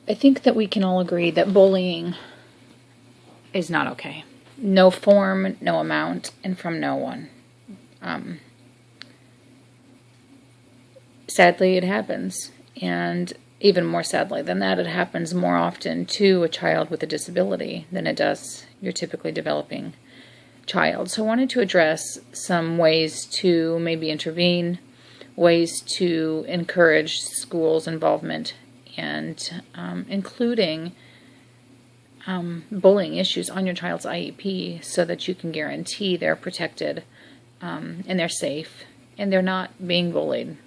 I think that we can all agree that bullying is not okay. No form, no amount, and from no one. Sadly, it happens. And even more sadly than that, it happens more often to a child with a disability than it does your typically developing child. So I wanted to address some ways to maybe intervene, ways to encourage schools' involvement, and including bullying issues on your child's IEP so that you can guarantee they're protected and they're safe and they're not being bullied.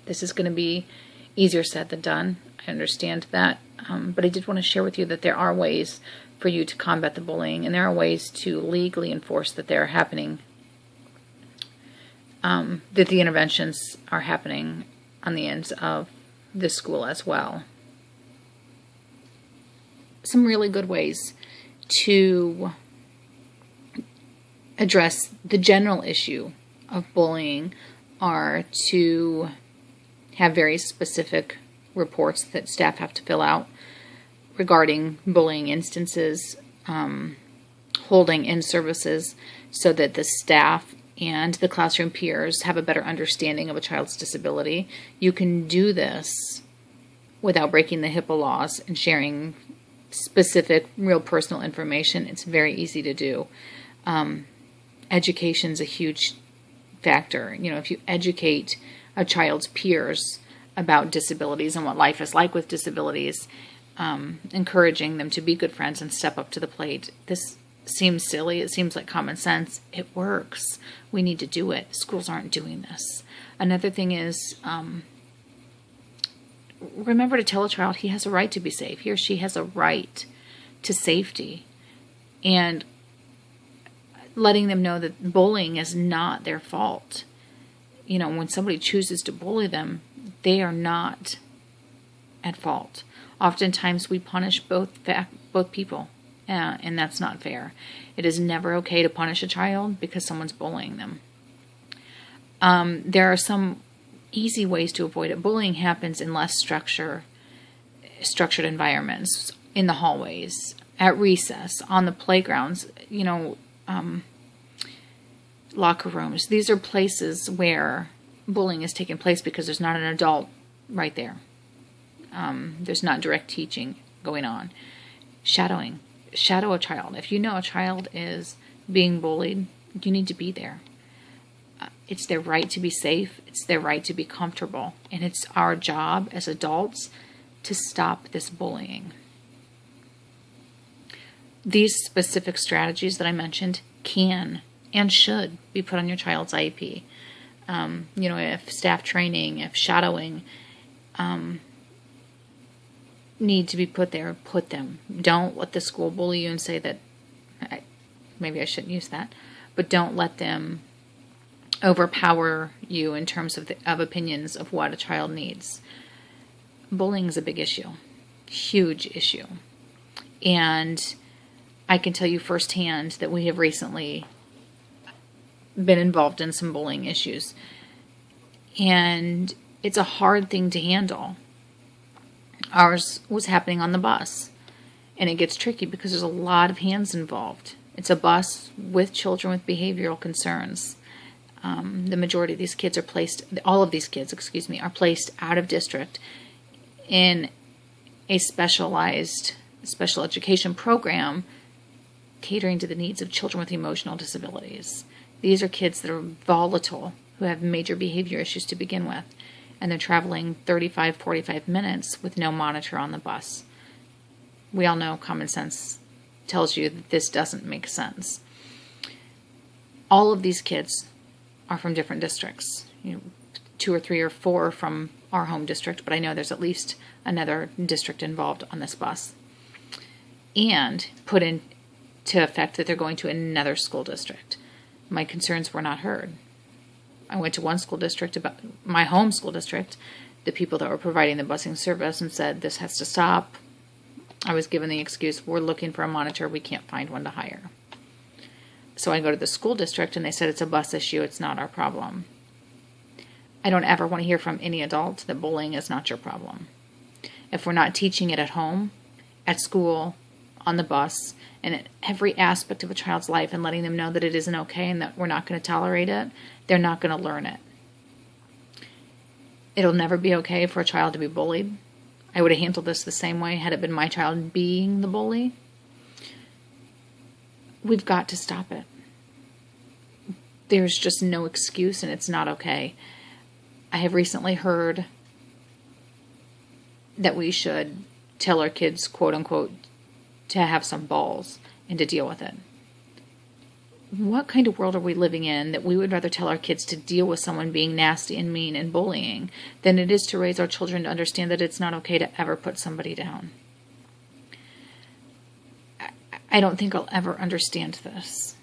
This is going to be easier said than done. I understand that. But I did want to share with you that there are ways for you to combat the bullying, and there are ways to legally enforce that they're happening, that the interventions are happening on the ends of the school as well. Some really good ways to address the general issue of bullying are to have very specific reports that staff have to fill out regarding bullying instances, holding in services so that the staff and the classroom peers have a better understanding of a child's disability. You can do this without breaking the HIPAA laws and sharing specific, real personal information. It's very easy to do. Education's a huge factor. If you educate a child's peers about disabilities and what life is like with disabilities, encouraging them to be good friends and step up to the plate. This seems silly. It seems like common sense. It works. We need to do it. Schools aren't doing this. Another thing is, remember to tell a child he has a right to be safe. He or she has a right to safety. And letting them know that bullying is not their fault. When somebody chooses to bully them, they are not at fault. Oftentimes we punish both people, and that's not fair. It is never okay to punish a child because someone's bullying them. There are some easy ways to avoid it. Bullying happens in less structured environments, in the hallways, at recess, on the playgrounds, locker rooms. These are places where bullying is taking place because there's not an adult right there. There's not direct teaching going on. Shadowing. Shadow a child. If you know a child is being bullied, you need to be there. It's their right to be safe. It's their right to be comfortable. And it's our job as adults to stop this bullying. These specific strategies that I mentioned can and should be put on your child's IEP. If staff training, if shadowing need to be put there, put them. Don't let the school bully you and say that, maybe I shouldn't use that, but don't let them overpower you in terms of opinions of what a child needs. Bullying is a big issue, huge issue. And I can tell you firsthand that we have recently been involved in some bullying issues. And it's a hard thing to handle. Ours was happening on the bus. And it gets tricky because there's a lot of hands involved. It's a bus with children with behavioral concerns. The majority of these kids are placed, all of these kids, are placed out of district in a specialized special education program catering to the needs of children with emotional disabilities. These are kids that are volatile, who have major behavior issues to begin with, and they're traveling 35, 45 minutes with no monitor on the bus. We all know common sense tells you that this doesn't make sense. All of these kids are from different districts. 2 or 3 or 4 from our home district, but I know there's at least another district involved on this bus. And put into effect that they're going to another school district. My concerns were not heard. I went to one school district, about my home school district, the people that were providing the busing service, and said, this has to stop. I was given the excuse, we're looking for a monitor, we can't find one to hire. So I go to the school district, and they said it's a bus issue, it's not our problem. I don't ever want to hear from any adult that bullying is not your problem. if we're not teaching it at home, at school, on the bus, and in every aspect of a child's life, and letting them know that it isn't okay and that we're not going to tolerate it, they're not going to learn it. It'll never be okay for a child to be bullied. I would have handled this the same way had it been my child being the bully. We've got to stop it. There's just no excuse, and it's not okay. I have recently heard that we should tell our kids, quote unquote, to have some balls and to deal with it. What kind of world are we living in that we would rather tell our kids to deal with someone being nasty and mean and bullying than it is to raise our children to understand that it's not okay to ever put somebody down? I don't think I'll ever understand this.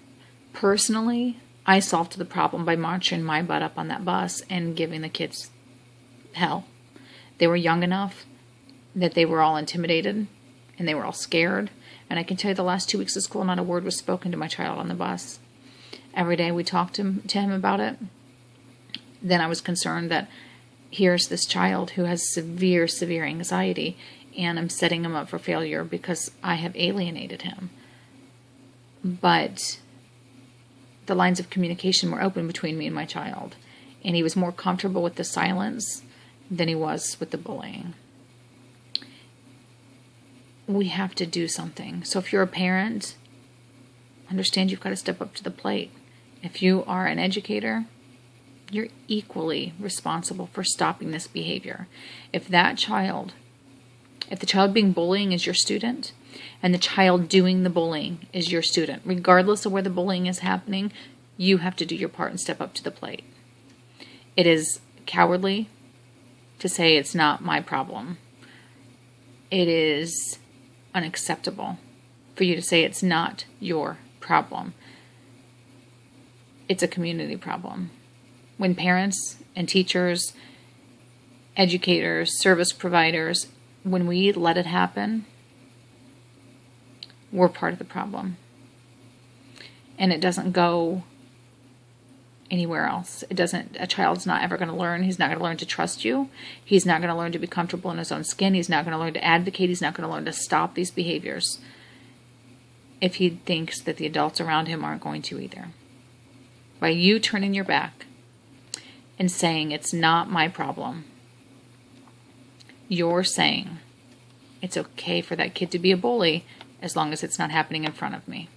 Personally, I solved the problem by marching my butt up on that bus and giving the kids hell. They were young enough that they were all intimidated and they were all scared. And I can tell you the last 2 weeks of school, not a word was spoken to my child on the bus. Every day we talked to him about it. Then I was concerned that here's this child who has severe, severe anxiety, and I'm setting him up for failure because I have alienated him. But the lines of communication were open between me and my child, and he was more comfortable with the silence than he was with the bullying. We have to do something. So if you're a parent, understand you've got to step up to the plate. If you are an educator, you're equally responsible for stopping this behavior. If the child being bullying is your student, and the child doing the bullying is your student, regardless of where the bullying is happening, you have to do your part and step up to the plate. It is cowardly to say it's not my problem. It is unacceptable for you to say it's not your problem. It's a community problem. When parents and teachers, educators, service providers, when we let it happen, we're part of the problem. And it doesn't go anywhere else. A child's not ever going to learn. He's not going to learn to trust you. He's not going to learn to be comfortable in his own skin. He's not going to learn to advocate. He's not going to learn to stop these behaviors if he thinks that the adults around him aren't going to either. By you turning your back and saying it's not my problem, you're saying it's okay for that kid to be a bully as long as it's not happening in front of me.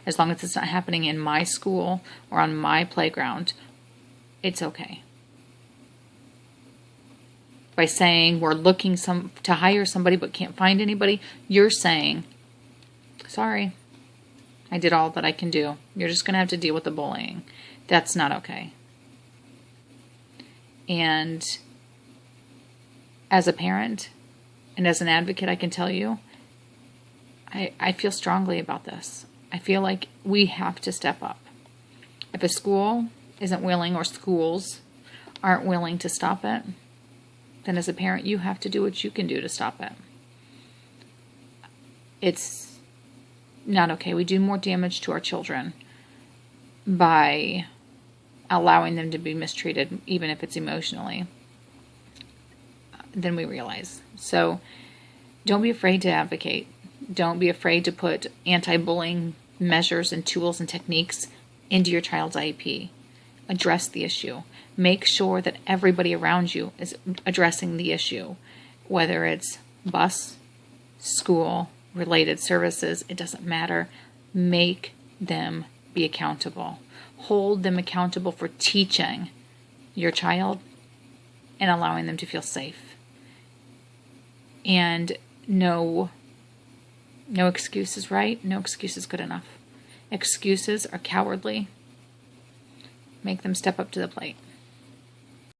As long as it's not happening in my school or on my playground, it's okay. By saying we're looking to hire somebody but can't find anybody, you're saying, sorry, I did all that I can do. You're just going to have to deal with the bullying. That's not okay. And as a parent and as an advocate, I can tell you, I feel strongly about this. I feel like we have to step up. If a school isn't willing, or schools aren't willing to stop it, then as a parent, you have to do what you can do to stop it. It's not okay. We do more damage to our children by allowing them to be mistreated, even if it's emotionally, than we realize. So don't be afraid to advocate. Don't be afraid to put anti-bullying measures and tools and techniques into your child's IEP. Address the issue. Make sure that everybody around you is addressing the issue, whether it's bus, school, related services, it doesn't matter. Make them be accountable. Hold them accountable for teaching your child and allowing them to feel safe. And no excuse is right. No excuse is good enough. Excuses are cowardly. Make them step up to the plate.